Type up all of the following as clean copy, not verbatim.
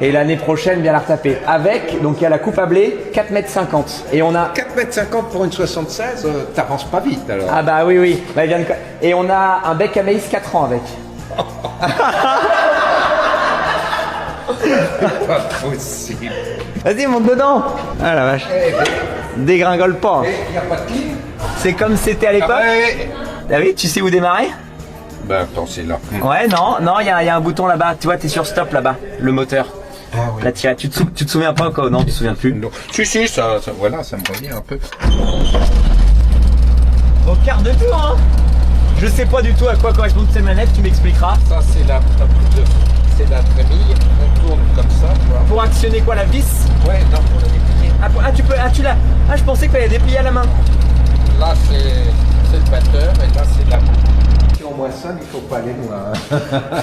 Et l'année prochaine, bien la retaper. Avec, donc il y a la coupe à blé, 4,50 m. Et on a... 4,50 m pour une 76, t'avances pas vite alors. Ah bah oui, oui. Bah, et on a un bec à maïs 4 ans avec. C'est pas possible. Vas-y, monte dedans. Ah la vache. Dégringole pas. Il n'y a pas de clim. C'est comme c'était à l'époque. David, tu sais où démarrer? Ben attends, c'est là. Ouais, non, il y a un bouton là-bas. Tu vois, t'es sur stop là-bas. Le moteur. Ah oui. Là, tu te souviens pas quoi? Non, tu te souviens plus. Non. Si, ça, voilà, ça me revient un peu. Au quart de tour, hein. Je sais pas du tout à quoi correspondent ces manettes, tu m'expliqueras. Ça, c'est la trémille. On tourne comme ça, tu vois. Pour actionner quoi, la vis? Ouais, non, pour la déplier. Tu l'as. Ah, je pensais qu'il fallait déplier à la main. Là, c'est le batteur et là, c'est la roue. Si on moissonne, il faut pas aller loin.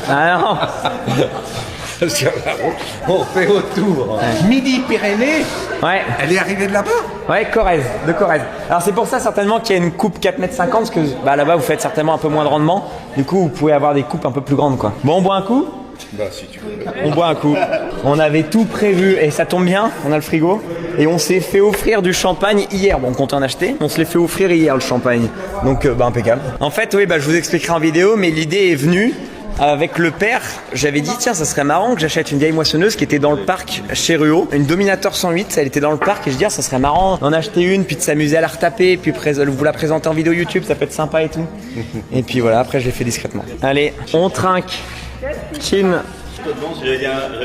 Ah non. Sur la route, on fait autour. Midi-Pyrénées, Ouais. elle est arrivée de là-bas. Ouais, Corrèze, de Corrèze. Alors c'est pour ça certainement qu'il y a une coupe 4,50 m, parce que bah, là-bas vous faites certainement un peu moins de rendement. Du coup vous pouvez avoir des coupes un peu plus grandes quoi. Bon, on boit un coup? Bah si tu veux. On boit un coup. On avait tout prévu et ça tombe bien, on a le frigo. Et on s'est fait offrir du champagne hier. Bon, on compte en acheter. On se l'est fait offrir hier le champagne. Donc bah impeccable. En fait, oui, bah, je vous expliquerai en vidéo, mais l'idée est venue. Avec le père, j'avais dit tiens ça serait marrant que j'achète une vieille moissonneuse qui était dans le parc chez Ruot, une Dominator 108, elle était dans le parc et je dis ça serait marrant d'en acheter une puis de s'amuser à la retaper puis vous la présenter en vidéo YouTube, ça peut être sympa et tout. Et puis voilà, après je l'ai fait discrètement. Allez, on trinque. Chin. J'avais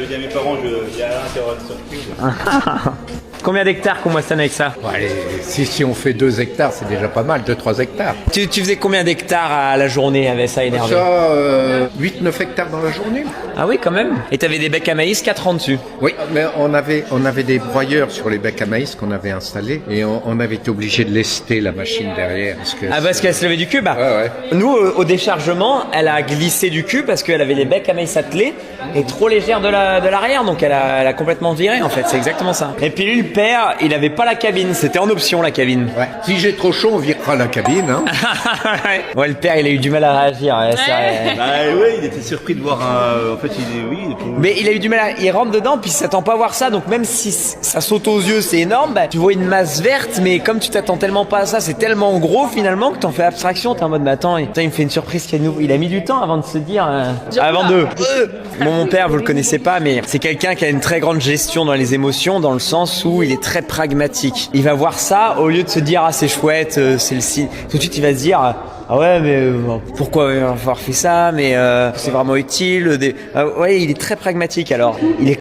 dit à mes parents, j'ai rien à faire. Combien d'hectares qu'on moissonne avec ça? Bon, allez, si on fait 2 hectares, c'est déjà pas mal, 2-3 hectares. Tu faisais combien d'hectares à la journée avec ça énervé? Ça, 8-9 hectares dans la journée. Ah oui quand même. Et t'avais des becs à maïs 4 ans dessus. Oui, mais on avait des broyeurs sur les becs à maïs qu'on avait installés et on avait été obligé de lester la machine derrière. Parce qu'elle se levait du cube. Ouais. Nous, au déchargement, elle a glissé du cube parce qu'elle avait les becs à maïs attelés et trop légère de l'arrière, donc elle a complètement viré en fait, c'est exactement ça. Et puis lui, le père, il avait pas la cabine, c'était en option la cabine. Ouais. Si j'ai trop chaud, on virera la cabine. Hein. Ouais, le père, il a eu du mal à réagir. Ouais, c'est vrai. Bah ouais, il était surpris de voir un... En fait, Mais il a eu du mal il rentre dedans puis il s'attend pas à voir ça, donc même si ça saute aux yeux, c'est énorme, bah, tu vois une masse verte, mais comme tu t'attends tellement pas à ça, c'est tellement gros finalement que t'en fais abstraction, t'es en mode mais attends, il me fait une surprise qui est nouveau. Il a mis du temps avant de se dire avant de bon, mon père, vous le connaissez pas, mais c'est quelqu'un qui a une très grande gestion dans les émotions, dans le sens où il est très pragmatique. Il va voir ça, au lieu de se dire ah c'est chouette, c'est le signe, tout de suite il va se dire ah ouais mais pourquoi avoir fait ça, mais c'est vraiment utile. Ouais, il est très pragmatique alors. Il est